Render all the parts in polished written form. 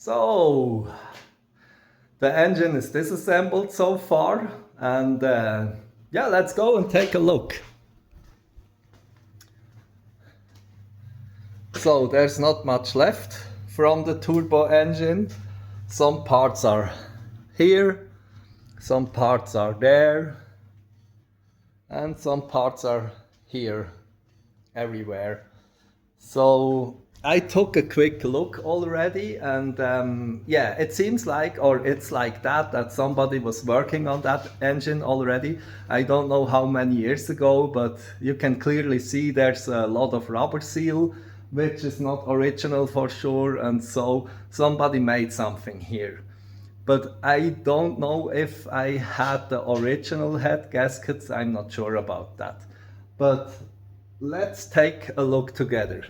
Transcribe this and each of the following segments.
So, the engine is disassembled so far, and yeah, let's go and take a look. So, there's not much left from the turbo engine. Some parts are here, some parts are there, and some parts are here, everywhere. So I took a quick look already, and yeah, it seems like, or it's like that somebody was working on that engine already. I don't know how many years ago, but you can clearly see there's a lot of rubber seal, which is not original for sure, and so somebody made something here. But I don't know if I had the original head gaskets, I'm not sure about that. But let's take a look together.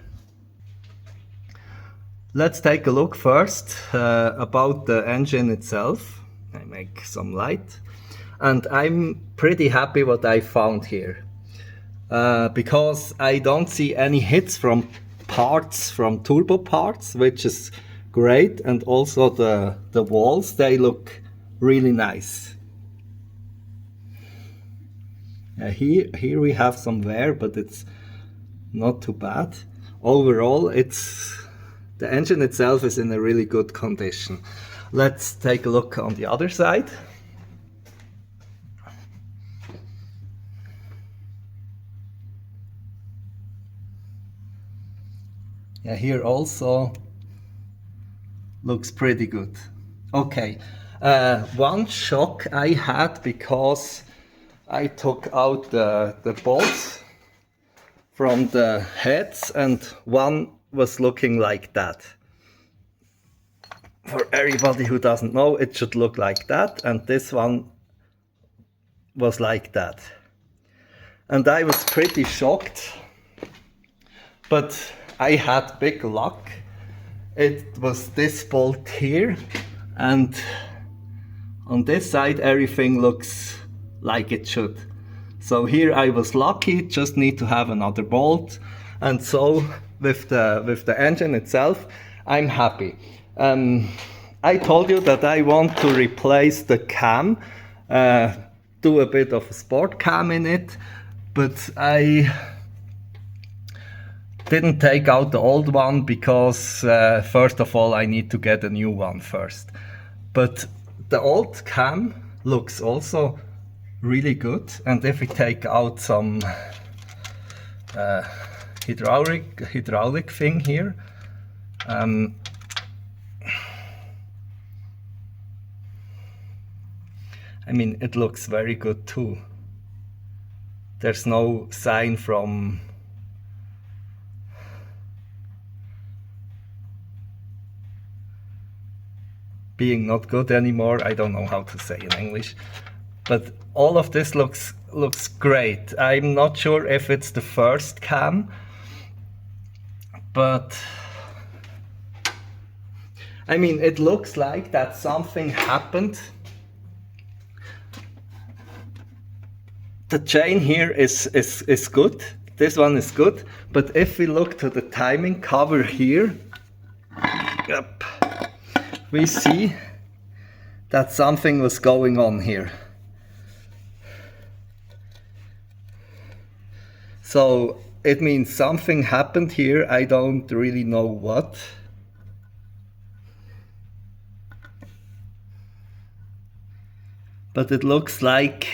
Let's take a look first about the engine itself. I make some light. And I'm pretty happy what I found here. Because I don't see any hits from parts, from turbo parts, which is great. And also the walls, they look really nice. Here we have some wear, but it's not too bad. Overall, the engine itself is in a really good condition. Let's take a look on the other side. Yeah, here also looks pretty good. Okay, one shock I had because I took out the bolts from the heads and one was looking like that. For everybody who doesn't know, it should look like that, and this one was like that. And I was pretty shocked, but I had big luck. It was this bolt here, and on this side everything looks like it should. So here I was lucky, just need to have another bolt, and so with the engine itself, I'm happy. I told you that I want to replace the cam, do a bit of a sport cam in it, but I didn't take out the old one because first of all I need to get a new one first. But the old cam looks also really good, and if we take out some hydraulic thing here, I mean, it looks very good too. There's no sign from being not good anymore. I don't know how to say in English, but all of this looks great. I'm not sure if it's the first cam, but I mean, it looks like that something happened. The chain here is good. This one is good, but if we look to the timing cover here, yep, we see that something was going on here. So it means something happened here. I don't really know what. But it looks like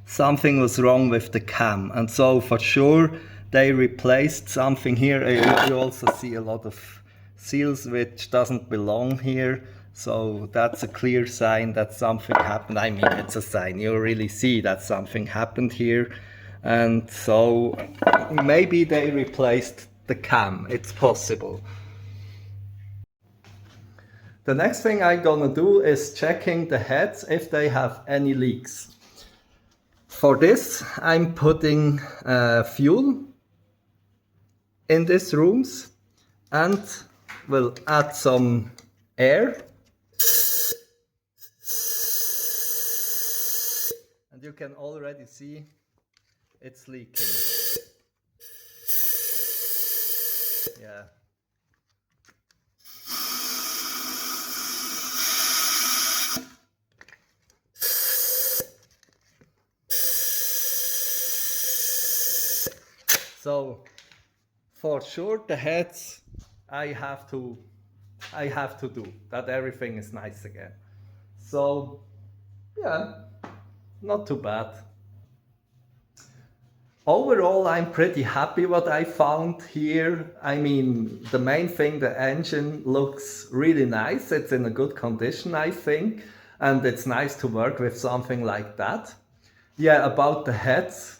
something was wrong with the cam, and so for sure they replaced something here. You also see a lot of seals which doesn't belong here, so that's a clear sign that something happened. I mean, it's a sign, you really see that something happened here, and so maybe they replaced the cam. It's possible. The next thing I'm gonna do is checking the heads if they have any leaks. For this, I'm putting fuel in these rooms and will add some air. And you can already see it's leaking. Yeah. So for sure the heads I have to do that everything is nice again. So yeah, not too bad. Overall, I'm pretty happy what I found here. I mean, the main thing, the engine looks really nice. It's in a good condition, I think. And it's nice to work with something like that. Yeah, about the heads,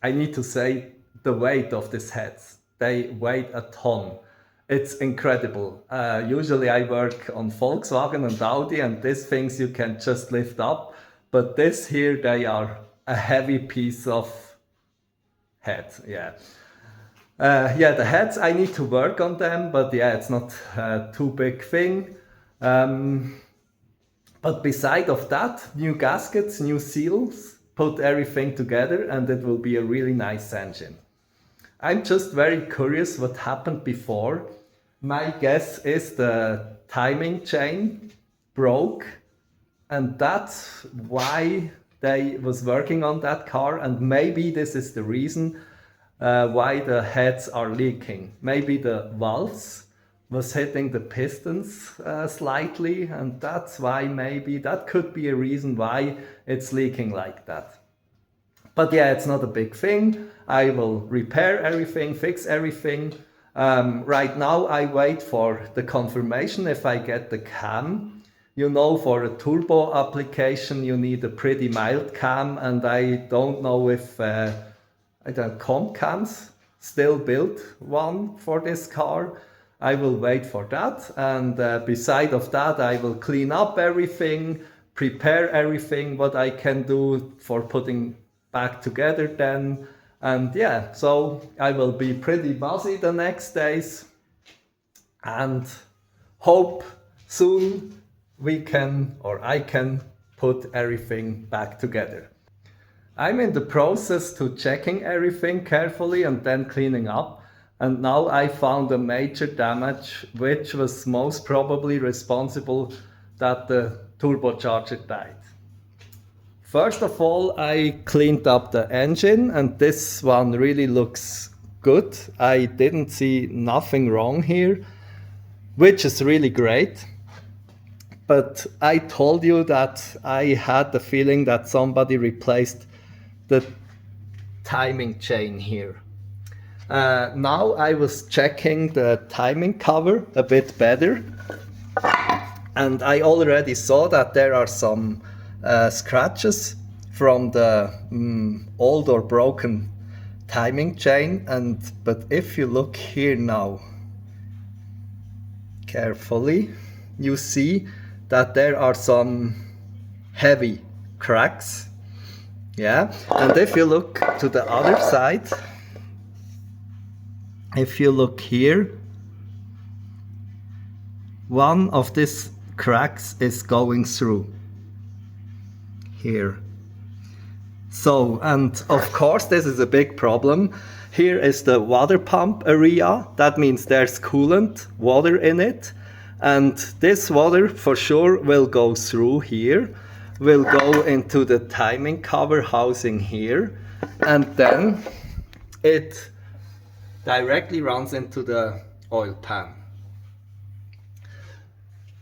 I need to say the weight of these heads. They weigh a ton. It's incredible. Usually I work on Volkswagen and Audi, and these things you can just lift up. But this here, they are a heavy piece of head, yeah. Yeah, the heads, I need to work on them, but yeah, it's not too big thing. But beside of that, new gaskets, new seals, put everything together, and it will be a really nice engine. I'm just very curious what happened before. My guess is the timing chain broke, and that's why they was working on that car, and maybe this is the reason why the heads are leaking. Maybe the valves was hitting the pistons slightly, and that's why maybe that could be a reason why it's leaking like that. But yeah, it's not a big thing. I will repair everything, fix everything. Right now I wait for the confirmation if I get the cam. You know, for a turbo application you need a pretty mild cam, and I don't know if comp cams still built one for this car. I will wait for that, and beside of that I will clean up everything, prepare everything what I can do for putting back together then. And yeah, so I will be pretty busy the next days, and hope soon we can, or I can, put everything back together. I'm in the process to checking everything carefully and then cleaning up, and now I found a major damage which was most probably responsible that the turbocharger died. First of all, I cleaned up the engine, and this one really looks good. I didn't see nothing wrong here, which is really great. But I told you that I had the feeling that somebody replaced the timing chain here. Now I was checking the timing cover a bit better, and I already saw that there are some scratches from the old or broken timing chain. But if you look here now carefully, you see that there are some heavy cracks. Yeah, and if you look to the other side, if you look here, one of these cracks is going through here. So, and of course this is a big problem. Here is the water pump area. That means there's coolant, water in it. And this water for sure will go through here, will go into the timing cover housing here, and then it directly runs into the oil pan.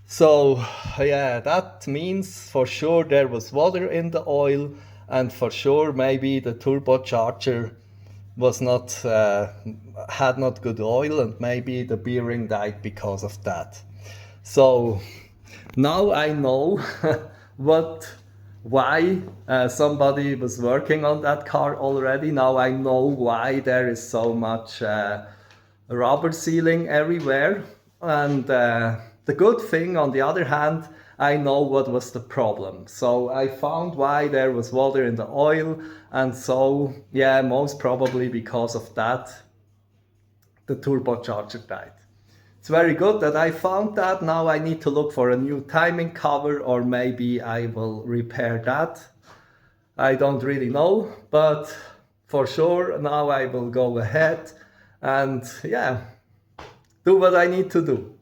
So yeah, that means for sure there was water in the oil, and for sure maybe the turbocharger was not had not good oil, and maybe the bearing died because of that. So now I know why somebody was working on that car already. Now I know why there is so much rubber sealing everywhere. And the good thing, on the other hand, I know what was the problem. So I found why there was water in the oil, and so yeah, most probably because of that the turbocharger died. It's very good that I found that. Now I need to look for a new timing cover, or maybe I will repair that. I don't really know, but for sure now I will go ahead and yeah, do what I need to do.